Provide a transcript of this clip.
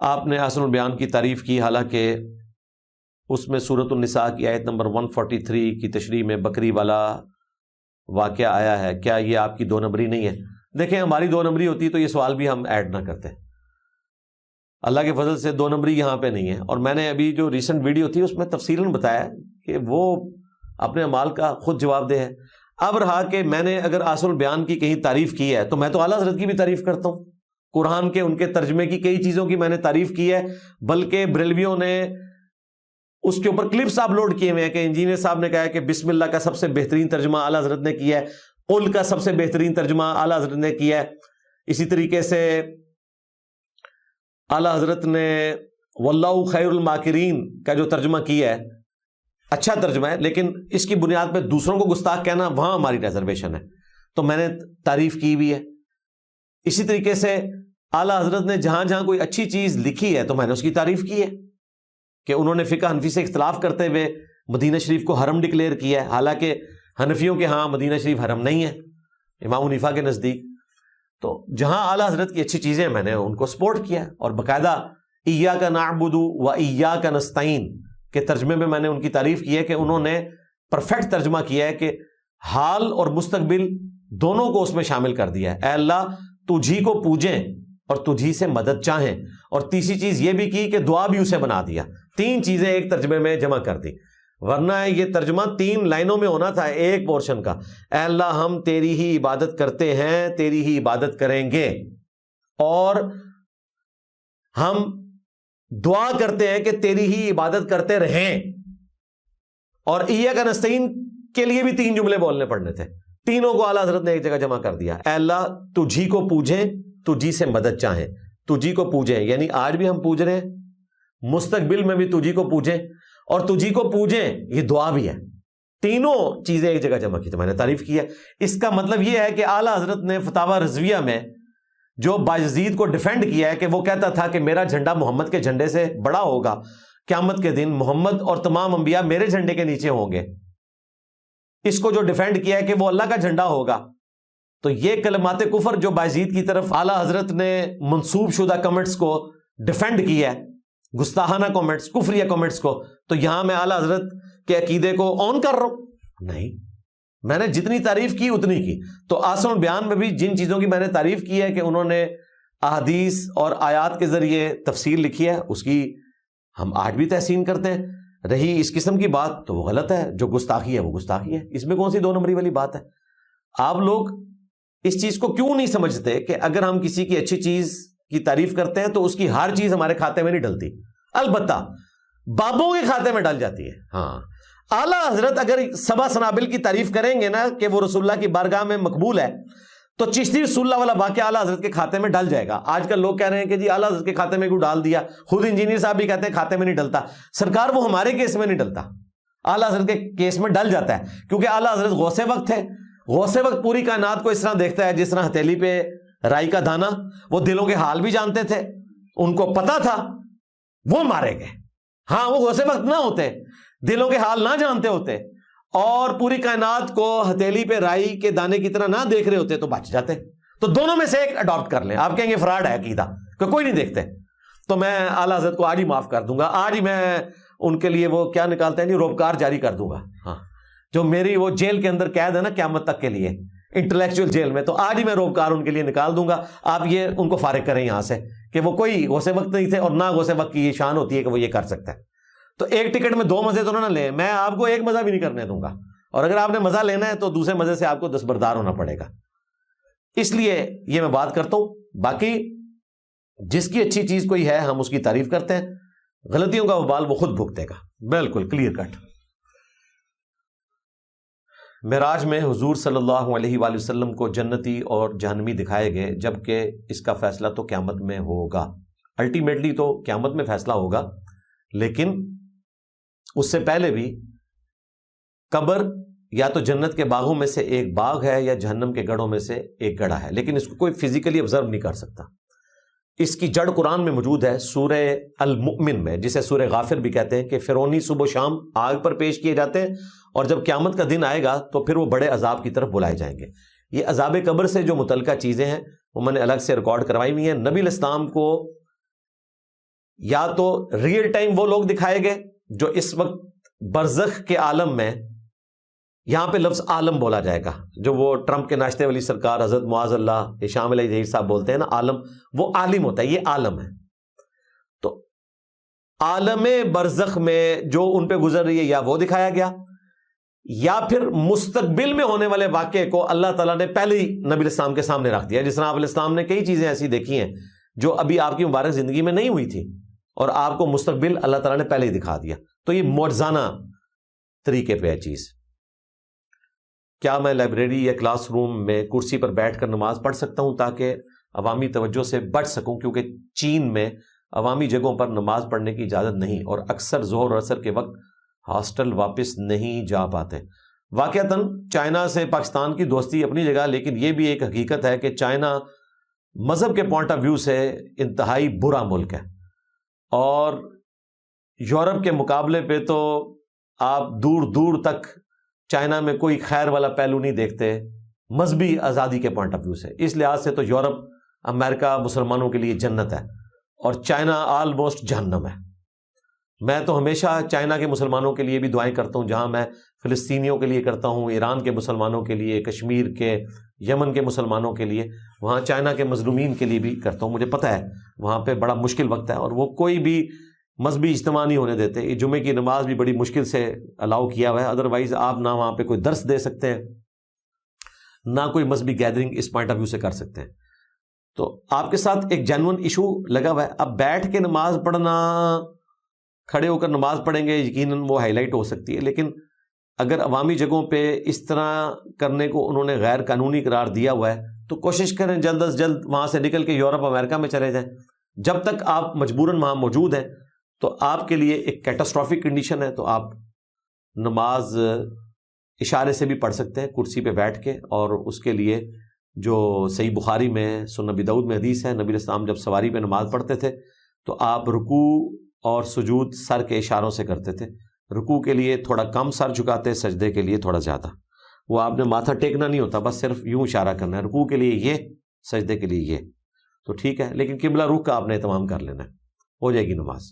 آپ نے احسن البیان کی تعریف کی، حالانکہ اس میں سورۃ النساء کی آیت نمبر 143 کی تشریح میں بکری والا واقعہ آیا ہے. کیا یہ آپ کی دو نمبری نہیں ہے؟ دیکھیں ہماری دو نمبری ہوتی تو یہ سوال بھی ہم ایڈ نہ کرتے. اللہ کے فضل سے دو نمبری یہاں پہ نہیں ہے. اور میں نے ابھی جو ریسنٹ ویڈیو تھی اس میں تفصیلاً بتایا کہ وہ اپنے اعمال کا خود جواب دہ ہے. اب رہا کہ میں نے اگر احسن البیان کی کہیں تعریف کی ہے تو میں تو اعلیٰ حضرت کی بھی تعریف کرتا ہوں. قرآن کے ان کے ترجمے کی کئی چیزوں کی میں نے تعریف کی ہے، بلکہ بریلویوں نے اس کے اوپر کلپس اپلوڈ کیے ہوئے ہیں کہ انجینئر صاحب نے کہا ہے کہ بسم اللہ کا سب سے بہترین ترجمہ اعلیٰ حضرت نے کیا ہے، قل کا سب سے بہترین ترجمہ اعلیٰ حضرت نے کیا ہے. اسی طریقے سے اعلیٰ حضرت نے واللہ خیر الماکرین کا جو ترجمہ کیا ہے اچھا ترجمہ ہے، لیکن اس کی بنیاد پہ دوسروں کو گستاخ کہنا وہاں ہماری ریزرویشن ہے، تو میں نے تعریف کی بھی ہے. اسی طریقے سے اعلیٰ حضرت نے جہاں جہاں کوئی اچھی چیز لکھی ہے تو میں نے اس کی تعریف کی ہے کہ انہوں نے فقہ حنفی سے اختلاف کرتے ہوئے مدینہ شریف کو حرم ڈکلیئر کیا ہے، حالانکہ حنفیوں کے ہاں مدینہ شریف حرم نہیں ہے امام حنیفہ کے نزدیک. تو جہاں اعلیٰ حضرت کی اچھی چیزیں میں نے ان کو سپورٹ کیا، اور باقاعدہ ایاک نعبد و ایاک نستعین کے ترجمے میں نے ان کی تعریف کی ہے کہ انہوں نے پرفیکٹ ترجمہ کیا ہے کہ حال اور مستقبل دونوں کو اس میں شامل کر دیا ہے. اے اللہ تجھی کو پوجیں اور تجھی سے مدد چاہیں، اور تیسری چیز یہ بھی کی کہ دعا بھی اسے بنا دیا. تین چیزیں ایک ترجمے میں جمع کر دی، ورنہ یہ ترجمہ 3 لائنوں میں ہونا تھا ایک پورشن کا. اے اللہ ہم تیری ہی عبادت کرتے ہیں، تیری ہی عبادت کریں گے، اور ہم دعا کرتے ہیں کہ تیری ہی عبادت کرتے رہیں. اور ایاک نستعین کے لیے بھی 3 جملے بولنے پڑنے تھے، تینوں کو اعلیٰ حضرت نے ایک جگہ جمع کر دیا. اے اللہ تجھی کو پوجیں، تجھی سے مدد چاہیں. تجھی کو پوجیں یعنی آج بھی ہم پوج رہے ہیں، مستقبل میں بھی تجھی کو پوجیں، اور تجھی کو پوجیں یہ دعا بھی ہے. تینوں چیزیں ایک جگہ جمع کی تو میں نے تعریف کی ہے. اس کا مطلب یہ ہے کہ اعلیٰ حضرت نے فتاوی رضویہ میں جو بایزید کو ڈیفینڈ کیا ہے کہ وہ کہتا تھا کہ میرا جھنڈا محمد کے جھنڈے سے بڑا ہوگا، قیامت کے دن محمد اور تمام انبیاء میرے جھنڈے کے نیچے ہوں گے، اس کو جو ڈیفینڈ کیا ہے کہ وہ اللہ کا جھنڈا ہوگا. تو یہ کلمات کفر جو بایزید کی طرف اعلیٰ حضرت نے منسوب شدہ کمنٹس کو ڈیفینڈ کیا ہے، گستاخانہ کمنٹس، کفریہ کمنٹس کو، تو یہاں میں اعلیٰ حضرت کے عقیدے کو آن کر رہا ہوں؟ نہیں، میں نے جتنی تعریف کی اتنی کی. تو احسن البیان میں بھی جن چیزوں کی میں نے تعریف کی ہے کہ انہوں نے احادیث اور آیات کے ذریعے تفسیر لکھی ہے، اس کی ہم آج بھی تحسین کرتے ہیں. رہی اس قسم کی بات تو وہ غلط ہے، جو گستاخی ہے وہ گستاخی ہے، اس میں کون سی 2 نمبری والی بات ہے؟ آپ لوگ اس چیز کو کیوں نہیں سمجھتے کہ اگر ہم کسی کی اچھی چیز کی تعریف کرتے ہیں تو اس کی ہر چیز ہمارے کھاتے میں نہیں ڈلتی، البتہ بابوں کے کھاتے میں ڈل جاتی ہے. ہاں، اعلیٰ حضرت اگر سبا سنابل کی تعریف کریں گے نا کہ وہ رسول اللہ کی بارگاہ میں مقبول ہے، تو چشتی رسول اللہ والا واقعہ اعلیٰ حضرت کے کھاتے میں ڈل جائے گا. آج کل لوگ کہہ رہے ہیں کہ جی اعلیٰ حضرت کے کھاتے میں کیوں ڈال دیا، خود انجینئر صاحب بھی کہتے ہیں کھاتے میں نہیں ڈلتا. سرکار وہ ہمارے کیس میں نہیں ڈلتا، اعلیٰ حضرت کے کیس میں ڈل جاتا ہے، کیونکہ اعلیٰ حضرت غوث وقت ہے. غوث وقت پوری کائنات کو اس طرح دیکھتا ہے جس طرح ہتھیلی پہ رائی کا دانا. وہ دلوں کے حال بھی جانتے تھے، ان کو پتا تھا، وہ مارے گئے. ہاں، وہ غوث وقت نہ ہوتے، دلوں کے حال نہ جانتے ہوتے، اور پوری کائنات کو ہتھیلی پہ رائی کے دانے کی طرح نہ دیکھ رہے ہوتے تو بچ جاتے. تو دونوں میں سے ایک اڈاپٹ کر لیں. آپ کہیں گے فراڈ ہے عقیدہ کہ کوئی نہیں دیکھتے، تو میں اعلیٰ حضرت کو آج ہی معاف کر دوں گا. آج ہی میں ان کے لیے وہ کیا نکالتے ہیں، روبکار جاری کر دوں گا. ہاں، جو میری وہ جیل کے اندر قید ہے نا قیامت تک کے لیے، انٹلیکچوئل جیل میں، تو آج ہی میں روبکار ان کے لیے نکال دوں گا. آپ یہ ان کو فارغ کریں یہاں سے کہ وہ کوئی غوث وقت نہیں تھے، اور نہ غوث وقت کی یہ شان ہوتی ہے کہ وہ یہ کر سکتا ہے. تو ایک ٹکٹ میں 2 مزے تو نہ لیں، میں آپ کو ایک مزہ بھی نہیں کرنے دوں گا، اور اگر آپ نے مزہ لینا ہے تو دوسرے مزے سے آپ کو دستبردار ہونا پڑے گا. اس لیے یہ میں بات کرتا ہوں. باقی جس کی اچھی چیز کوئی ہے ہم اس کی تعریف کرتے ہیں، غلطیوں کا وبال وہ خود بھگتے گا. بالکل کلیئر کٹ. معراج میں حضور صلی اللہ علیہ وآلہ وسلم کو جنتی اور جہنمی دکھائے گئے، جبکہ اس کا فیصلہ تو قیامت میں ہوگا. الٹیمیٹلی تو قیامت میں فیصلہ ہوگا، لیکن اس سے پہلے بھی قبر یا تو جنت کے باغوں میں سے ایک باغ ہے یا جہنم کے گڑھوں میں سے ایک گڑھا ہے، لیکن اس کو کوئی فزیکلی آبزرو نہیں کر سکتا. اس کی جڑ قرآن میں موجود ہے سورہ المؤمن میں، جسے سورہ غافر بھی کہتے ہیں، کہ فرعونی صبح و شام آگ پر پیش کیے جاتے ہیں، اور جب قیامت کا دن آئے گا تو پھر وہ بڑے عذاب کی طرف بلائے جائیں گے. یہ عذاب قبر سے جو متعلقہ چیزیں ہیں وہ میں نے الگ سے ریکارڈ کروائی ہوئی ہیں. نبی علیہ السلام کو یا تو ریئل ٹائم وہ لوگ دکھائے گئے جو اس وقت برزخ کے عالم میں، یہاں پہ لفظ عالم بولا جائے گا، جو وہ ٹرمپ کے ناشتے والی سرکار حضرت معاذ اللہ ہشام علیہ ظہیر صاحب بولتے ہیں نا عالم، وہ عالم ہوتا ہے، یہ عالم ہے۔ تو عالم برزخ میں جو ان پہ گزر رہی ہے یا وہ دکھایا گیا، یا پھر مستقبل میں ہونے والے واقعے کو اللہ تعالیٰ نے پہلے ہی نبی علیہ السلام کے سامنے رکھ دیا، جس طرح آپ علیہ السلام نے کئی چیزیں ایسی دیکھی ہیں جو ابھی آپ کی مبارک زندگی میں نہیں ہوئی تھی، اور آپ کو مستقبل اللہ تعالیٰ نے پہلے ہی دکھا دیا۔ تو یہ معجزانہ طریقے پہ ہے چیز۔ کیا میں لائبریری یا کلاس روم میں کرسی پر بیٹھ کر نماز پڑھ سکتا ہوں تاکہ عوامی توجہ سے بچ سکوں، کیونکہ چین میں عوامی جگہوں پر نماز پڑھنے کی اجازت نہیں، اور اکثر ظہر اور عصر کے وقت ہاسٹل واپس نہیں جا پاتے۔ واقعتاً چائنا سے پاکستان کی دوستی اپنی جگہ، لیکن یہ بھی ایک حقیقت ہے کہ چائنا مذہب کے پوائنٹ آف ویو سے انتہائی برا ملک ہے، اور یورپ کے مقابلے پہ تو آپ دور دور تک چائنا میں کوئی خیر والا پہلو نہیں دیکھتے مذہبی آزادی کے پوائنٹ آف ویو سے۔ اس لحاظ سے تو یورپ، امریکہ مسلمانوں کے لیے جنت ہے، اور چائنا آلموسٹ جہنم ہے۔ میں تو ہمیشہ چائنا کے مسلمانوں کے لیے بھی دعائیں کرتا ہوں، جہاں میں فلسطینیوں کے لیے کرتا ہوں، ایران کے مسلمانوں کے لیے، کشمیر کے، یمن کے مسلمانوں کے لیے، وہاں چائنا کے مظلومین کے لیے بھی کرتا ہوں۔ مجھے پتہ ہے وہاں پہ بڑا مشکل وقت ہے، اور وہ کوئی بھی مذہبی اجتماع نہیں ہونے دیتے۔ یہ جمعے کی نماز بھی بڑی مشکل سے الاؤ کیا ہوا ہے، ادروائز آپ نہ وہاں پہ کوئی درس دے سکتے ہیں، نہ کوئی مذہبی گیدرنگ اس پوائنٹ آف ویو سے کر سکتے ہیں۔ تو آپ کے ساتھ ایک جینون ایشو لگا ہوا ہے۔ اب بیٹھ کے نماز پڑھنا، کھڑے ہو کر نماز پڑھیں گے، یقیناً وہ ہائی لائٹ ہو سکتی ہے، لیکن اگر عوامی جگہوں پہ اس طرح کرنے کو انہوں نے غیر قانونی قرار دیا ہوا ہے تو کوشش کریں جلد از جلد وہاں سے نکل کے یورپ امریکہ میں چلے جائیں۔ جب تک آپ مجبوراً وہاں موجود ہیں تو آپ کے لیے ایک کیٹاسٹرافک کنڈیشن ہے، تو آپ نماز اشارے سے بھی پڑھ سکتے ہیں کرسی پہ بیٹھ کے، اور اس کے لیے جو صحیح بخاری میں، سنن ابی داؤد میں حدیث ہے، نبی علیہ السلام جب سواری پہ نماز پڑھتے تھے تو آپ رکوع اور سجود سر کے اشاروں سے کرتے تھے۔ رکوع کے لیے تھوڑا کم سر جھکاتے، سجدے کے لیے تھوڑا زیادہ۔ وہ آپ نے ماتھا ٹیکنا نہیں ہوتا، بس صرف یوں اشارہ کرنا ہے، رکوع کے لیے یہ، سجدے کے لیے یہ، تو ٹھیک ہے، لیکن قبلہ رخ کا آپ نے اہتمام کر لینا ہے، ہو جائے گی نماز۔